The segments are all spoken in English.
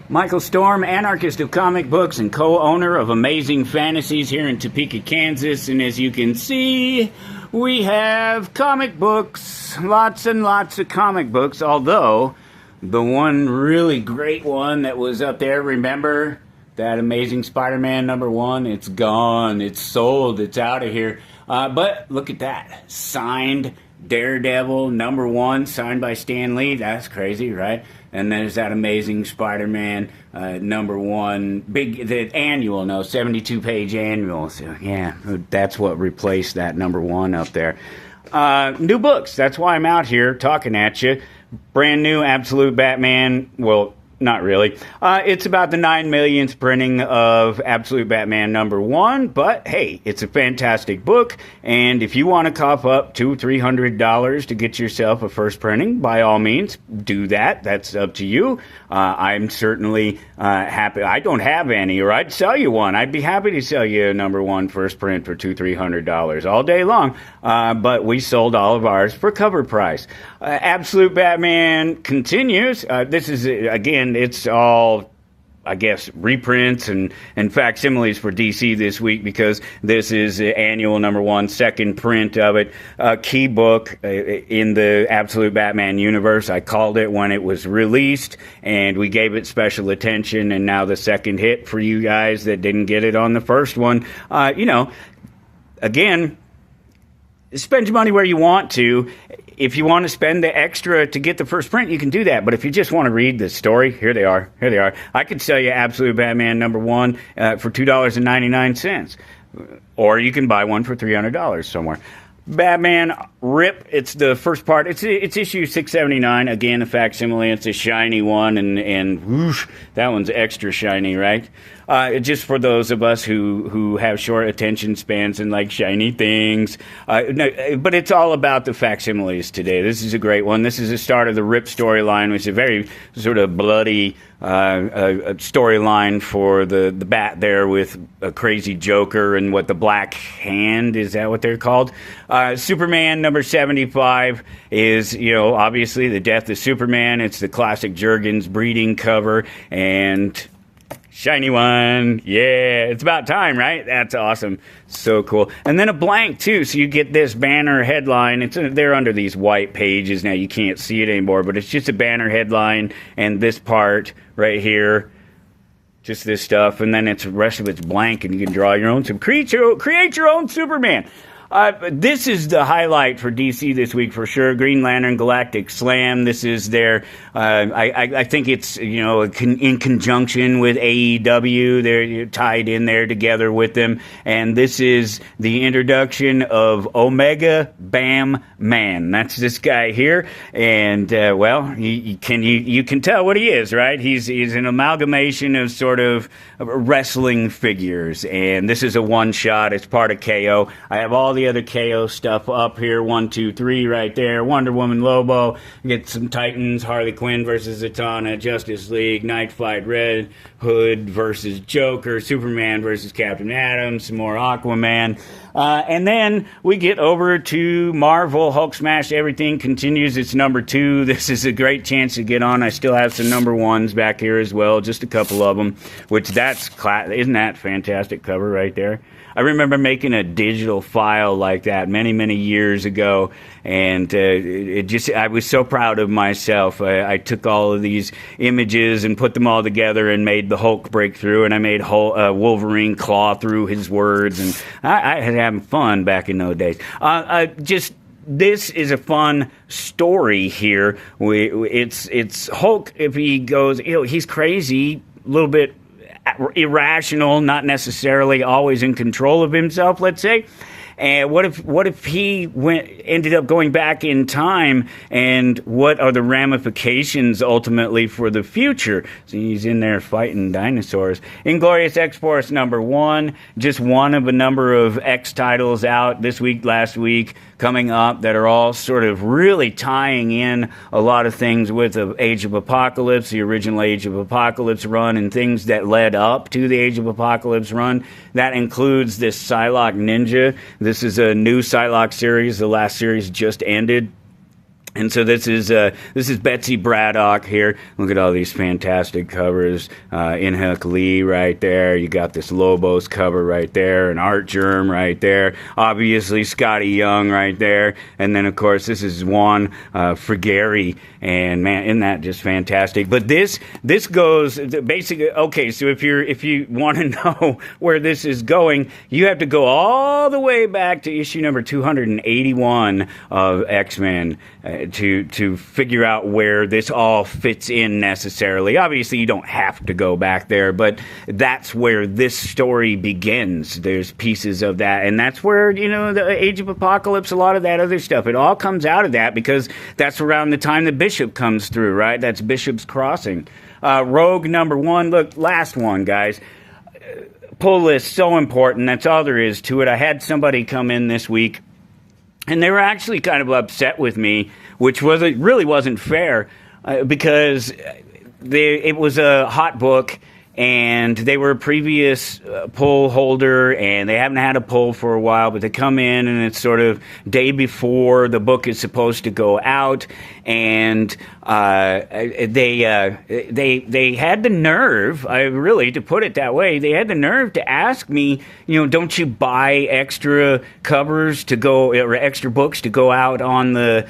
Michael Storm, anarchist of comic books and co-owner of Amazing Fantasies here in Topeka, Kansas. And as you can see, we have comic books, lots and lots of comic books, although the one really great one that was up there, remember? That Amazing Spider-Man #1, it's gone, it's sold, it's out of here. But look at that, signed Daredevil #1, signed by Stan Lee. That's crazy, right? And there's that Amazing Spider-Man #1, the annual, 72-page annual. So yeah, that's what replaced that #1 up there. New books. That's why I'm out here talking at you. Brand new Absolute Batman. Well, not really. It's about the 9 millionth printing of Absolute Batman #1, but hey, it's a fantastic book, and if you want to cough up $200-300 to get yourself a first printing, by all means, do that. That's up to you. I'm certainly happy. I don't have any, or I'd sell you one. I'd be happy to sell you a #1 first print for $200-300 all day long, but we sold all of ours for cover price. Absolute Batman continues. This is, again, it's all, I guess, reprints and facsimiles for DC this week, because this is the annual #1, second print of it. A key book in the Absolute Batman universe. I called it when it was released, and we gave it special attention, and now the second hit for you guys that didn't get it on the first one. Again, spend your money where you want to. If you want to spend the extra to get the first print, you can do that. But if you just want to read the story, here they are. Here they are. I could sell you Absolute Batman #1 for $2.99. Or you can buy one for $300 somewhere. Batman Rip, it's the first part. It's issue 679. Again, a facsimile. It's a shiny one, and whoosh, that one's extra shiny, right? Just for those of us who have short attention spans and like shiny things. No, but it's all about the facsimiles today. This is a great one. This is the start of the Rip storyline, which is a very sort of bloody storyline for the Bat there, with a crazy Joker and what the Black Hand, is that what they're called? Superman #75 is, obviously the death of Superman. It's the classic Jurgens breeding cover, and shiny one. Yeah, it's about time, right? That's awesome. So cool. And then a blank, too, so you get this banner headline. They're under these white pages now. You can't see it anymore, but it's just a banner headline, and this part right here, just this stuff, and then the rest of it's blank, and you can draw your own. So create your own Superman. This is the highlight for DC this week for sure. Green Lantern Galactic Slam. This is their, I think it's, in conjunction with AEW. They're tied in there together with them. And this is the introduction of Omega Bam Man. That's this guy here. And, you can tell what he is, right? He's an amalgamation of sort of wrestling figures. And this is a one-shot. It's part of KO. I have all the other KO stuff up here, 1, 2, 3 right there. Wonder Woman, Lobo, get some Titans, Harley Quinn versus Zatanna, Justice League, Night Flight, Red Hood versus Joker, Superman versus Captain Atom, some more Aquaman. And then we get over to Marvel. Hulk Smash Everything continues. It's #2. This is a great chance to get on. I still have some #1s back here as well, just a couple of them, which isn't that fantastic cover right there? I remember making a digital file like that many, many years ago, and I was so proud of myself. I took all of these images and put them all together and made the Hulk breakthrough, and I made Wolverine claw through his words, and I had having fun back in those days. This is a fun story here. It's Hulk, if he goes, he's crazy, a little bit irrational, not necessarily always in control of himself, let's say. And what if he ended up going back in time, and what are the ramifications ultimately for the future? So he's in there fighting dinosaurs. Inglorious X-Force #1, just one of a number of X titles out this week, last week, coming up, that are all sort of really tying in a lot of things with the Age of Apocalypse, the original Age of Apocalypse run, and things that led up to the Age of Apocalypse run. That includes this Psylocke Ninja. This is a new Psylocke series. The last series just ended. And so this is Betsy Braddock here. Look at all these fantastic covers. Inhuck Lee right there. You got this Lobos cover right there, an Art Germ right there. Obviously Scotty Young right there. And then of course this is Juan Frigeri. And man, isn't that just fantastic? But this goes basically, okay, so if you want to know where this is going, you have to go all the way back to issue number 281 of X-Men. To figure out where this all fits in necessarily. Obviously, you don't have to go back there, but that's where this story begins. There's pieces of that, and that's where, the Age of Apocalypse, a lot of that other stuff, it all comes out of that, because that's around the time the Bishop comes through, right? That's Bishop's Crossing. Rogue number 1, look, last one, guys. Pull list, so important. That's all there is to it. I had somebody come in this week, and they were actually kind of upset with me, which really wasn't fair, because it was a hot book, and they were a previous poll holder, and they haven't had a poll for a while, but they come in, and it's sort of day before the book is supposed to go out, and they had the nerve, really, to put it that way, they had the nerve to ask me, don't you buy extra covers to go, or extra books to go out on the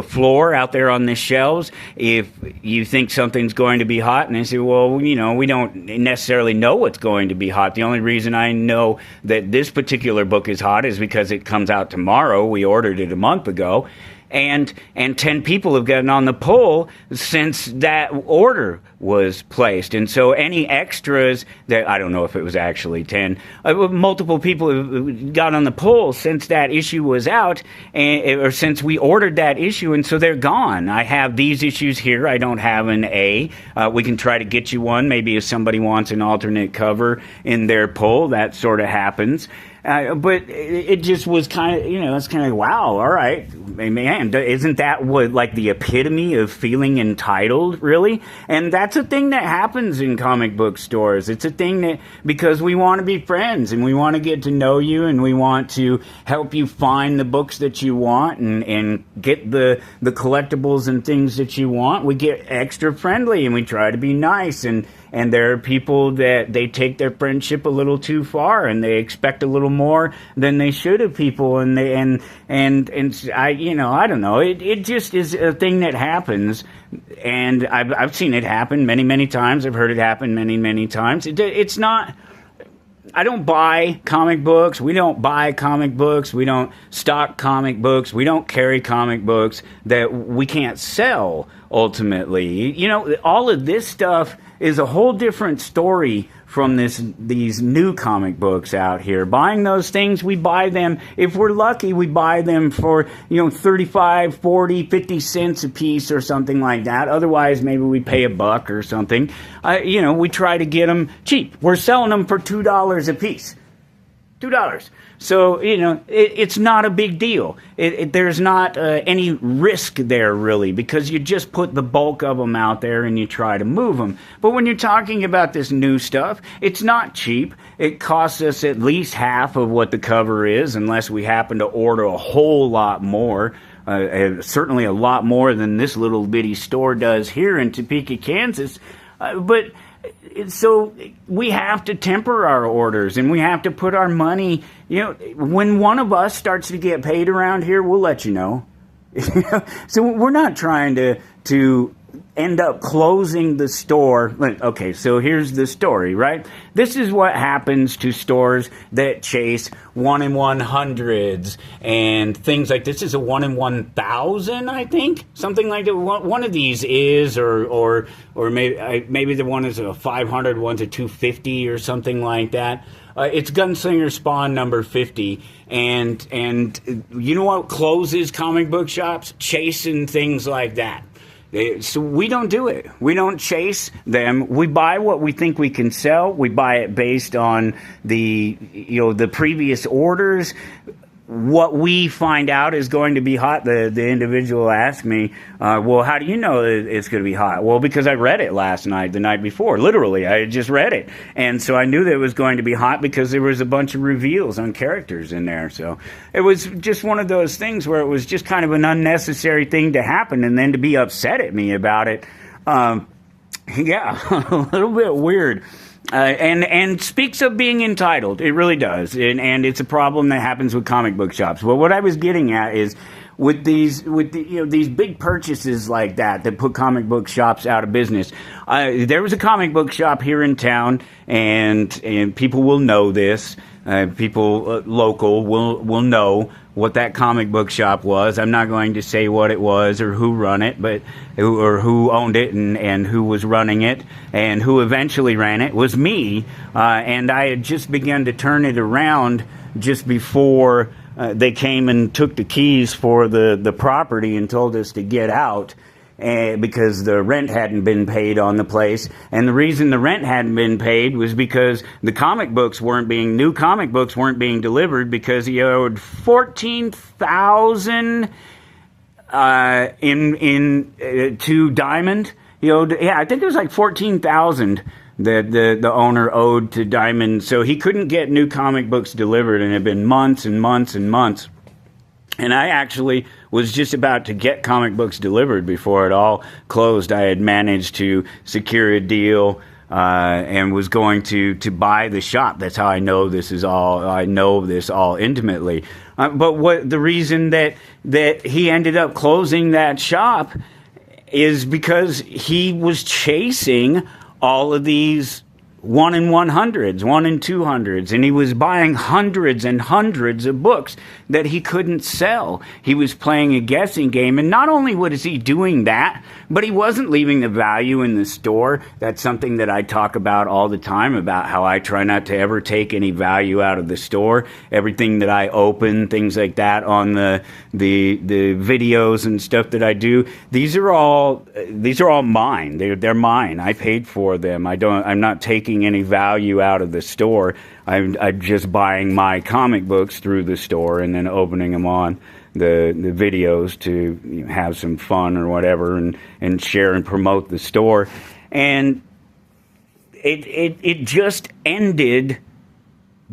floor out there on the shelves if you think something's going to be hot? And I said, well, we don't necessarily know what's going to be hot. The only reason I know that this particular book is hot is because it comes out tomorrow. We ordered it a month ago. And 10 people have gotten on the poll since that order was placed. And so any extras that, I don't know if it was actually 10, multiple people have got on the poll since that issue was out, or since we ordered that issue, and so they're gone. I have these issues here. I don't have an A. We can try to get you one. Maybe if somebody wants an alternate cover in their poll, that sort of happens. But it just was kind of, it's kind of, wow, all right, man, isn't that what, like, the epitome of feeling entitled, really? And that's a thing that happens in comic book stores. It's a thing that, because we want to be friends, and we want to get to know you, and we want to help you find the books that you want, and get the collectibles and things that you want, we get extra friendly, and we try to be nice, and there are people that they take their friendship a little too far, and they expect a little more than they should of people, and I don't know. It just is a thing that happens, and I've seen it happen many times. I've heard it happen many times. It's not. I don't buy comic books. We don't buy comic books. We don't stock comic books. We don't carry comic books that we can't sell, ultimately. All of this stuff is a whole different story from these new comic books out here. Buying those things, we buy them, if we're lucky, we buy them for, 35, 40, 50 cents a piece or something like that. Otherwise, maybe we pay $1 or something. We try to get them cheap. We're selling them for $2 a piece. $2. So, it's not a big deal. There's not any risk there, really, because you just put the bulk of them out there and you try to move them. But when you're talking about this new stuff, it's not cheap. It costs us at least half of what the cover is, unless we happen to order a whole lot more. Certainly a lot more than this little bitty store does here in Topeka, Kansas. But so we have to temper our orders, and we have to put our money, when one of us starts to get paid around here, we'll let you know. So we're not trying to end up closing the store. Okay, so here's the story, right? This is what happens to stores that chase 1 in 100s and things like this. Is a 1 in 1,000, I think, something like that. One of these is, or maybe the one is a 500, one's a 250 or something like that. It's Gunslinger Spawn number 50, and you know what closes comic book shops? Chasing things like that. So we don't do it. We don't chase them. We buy what we think we can sell. We buy it based on the previous orders. what we find out is going to be hot, the individual asked me, well, how do you know it's going to be hot? Well, because I read it last night, the night before. Literally, I had just read it. And so I knew that it was going to be hot because there was a bunch of reveals on characters in there. So it was just one of those things where it was just kind of an unnecessary thing to happen, and then to be upset at me about it. Yeah, a little bit weird. And speaks of being entitled. It really does. And it's a problem that happens with comic book shops. Well, what I was getting at is with these big purchases like that put comic book shops out of business. There was a comic book shop here in town, and people will know this. People local will know what that comic book shop was. I'm not going to say what it was or who run it, or who owned it and who was running it, and who eventually ran it was me. And I had just begun to turn it around just before they came and took the keys for the property and told us to get out. Because the rent hadn't been paid on the place. And the reason the rent hadn't been paid was because new comic books weren't being delivered, because he owed $14,000 to Diamond. He owed, I think it was like $14,000 that the owner owed to Diamond. So he couldn't get new comic books delivered, and it had been months and months and months. And I actually was just about to get comic books delivered before it all closed. I had managed to secure a deal and was going to buy the shop. That's how I know this all intimately. But the reason that he ended up closing that shop is because he was chasing all of these 1 in 100s, 1 in 200s, and he was buying hundreds and hundreds of books that he couldn't sell. He was playing a guessing game, and not only was he doing that, but he wasn't leaving the value in the store. That's something that I talk about all the time, about how I try not to ever take any value out of the store. Everything that I open, things like that on the videos and stuff that I do, these are all mine. They're mine. I paid for them. I'm not taking any value out of the store. I'm just buying my comic books through the store and then opening them on the videos to have some fun or whatever, and share and promote the store. And it just ended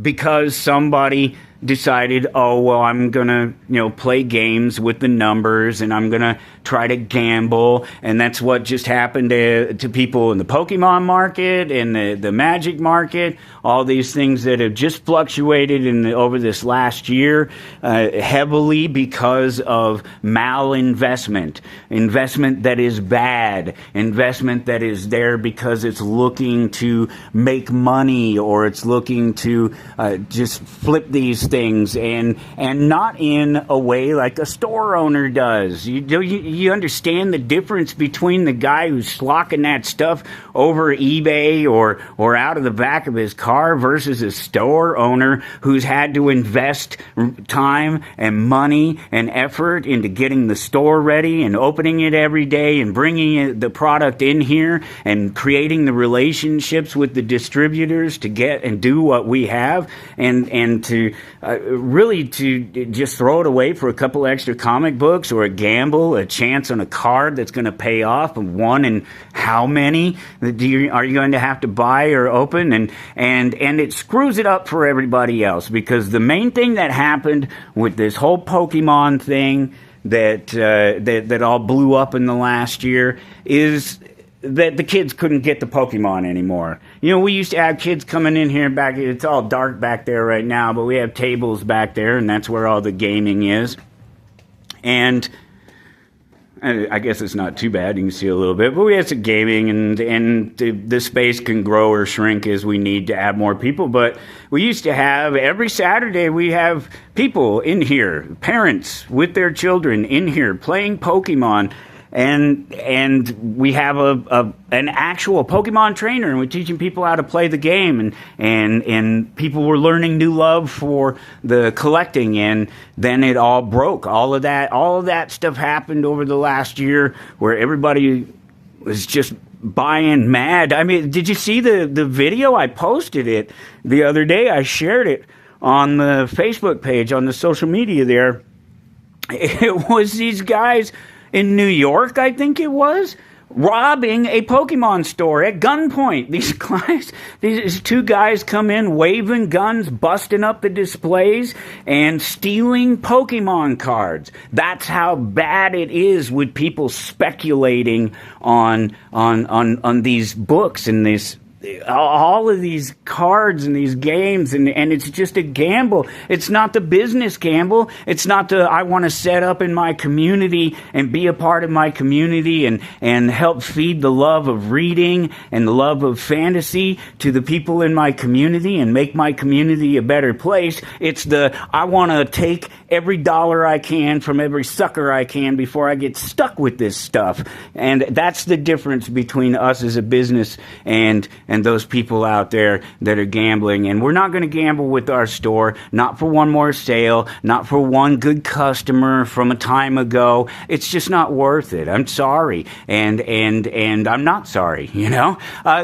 because somebody decided, oh, well, I'm going to, play games with the numbers, and I'm going to try to gamble. And that's what just happened to people in the Pokemon market and the Magic market, all these things that have just fluctuated over this last year heavily because of malinvestment, investment that is bad, investment that is there because it's looking to make money, or it's looking to just flip these things, and not in a way like a store owner does. You understand the difference between the guy who's slocking that stuff over eBay or out of the back of his car versus a store owner who's had to invest time and money and effort into getting the store ready and opening it every day and bringing the product in here and creating the relationships with the distributors to get and do what we have, and to really to just throw it away for a couple extra comic books or a gamble, a chance on a card that's going to pay off, of one in how many are you going to have to buy or open, and it screws it up for everybody else, because the main thing that happened with this whole Pokemon thing that all blew up in the last year is that the kids couldn't get the Pokemon anymore. We used to have kids coming in here back. It's all dark back there right now, but we have tables back there, and that's where all the gaming is. And I guess it's not too bad. You can see a little bit, but we have some gaming, and the space can grow or shrink as we need to add more people. But we used to have, every Saturday, we have people in here, parents with their children in here playing Pokemon. And we have an actual Pokemon trainer, and we're teaching people how to play the game, and people were learning new love for the collecting, and then it all broke. All of that stuff happened over the last year, where everybody was just buying mad. I mean, did you see the video? I posted it the other day. I shared it on the Facebook page, on the social media there. It was these guys in New York, I think it was, robbing a Pokemon store at gunpoint. These two guys come in waving guns, busting up the displays, and stealing Pokemon cards. That's how bad it is with people speculating on these books and this. All of these cards and these games, and it's just a gamble. It's not the business gamble. It's not the, I want to set up in my community and be a part of my community and help feed the love of reading and the love of fantasy to the people in my community and make my community a better place. It's the, I want to take every dollar I can from every sucker I can before I get stuck with this stuff. And that's the difference between us as a business and those people out there that are gambling. And we're not going to gamble with our store, not for one more sale, not for one good customer from a time ago. It's just not worth it. I'm sorry. And I'm not sorry, you know?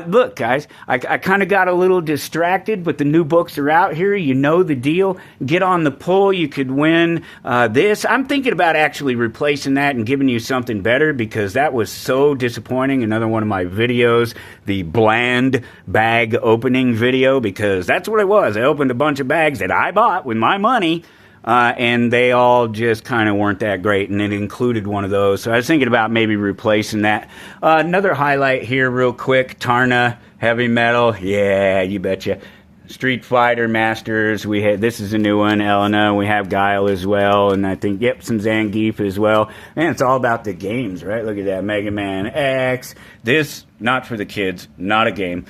Look, guys, I kind of got a little distracted, but the new books are out here. You know the deal. Get on the pull. You could win this. I'm thinking about actually replacing that and giving you something better, because that was so disappointing. Another one of my videos, the bland bag opening video, because that's what it was. I opened a bunch of bags that I bought with my money, and they all just kind of weren't that great, and it included one of those. So I was thinking about maybe replacing that. Another highlight here real quick, Tarna Heavy Metal. Yeah, you betcha. Street Fighter Masters. We had, this is a new one, Elena. We have Guile as well, and I think, yep, some Zangief as well. And it's all about the games, right? Look at that, Mega Man X. This, not for the kids, not a game.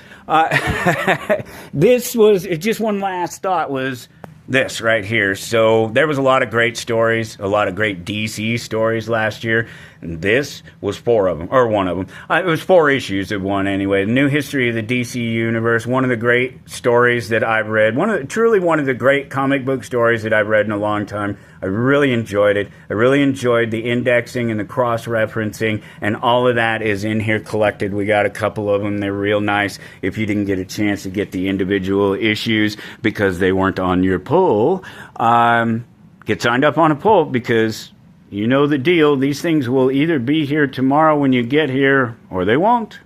This was, just one last thought was this right here. So there was a lot of great stories, a lot of great DC stories last year. And this was 4 of them, or 1 of them. It was 4 issues of one anyway. The New History of the DC Universe, one of the great stories that I've read. Truly one of the great comic book stories that I've read in a long time. I really enjoyed it. I really enjoyed the indexing and the cross-referencing, and all of that is in here collected. We got a couple of them. They're real nice. If you didn't get a chance to get the individual issues because they weren't on your pull, get signed up on a pull, because you know the deal. These things will either be here tomorrow when you get here, or they won't.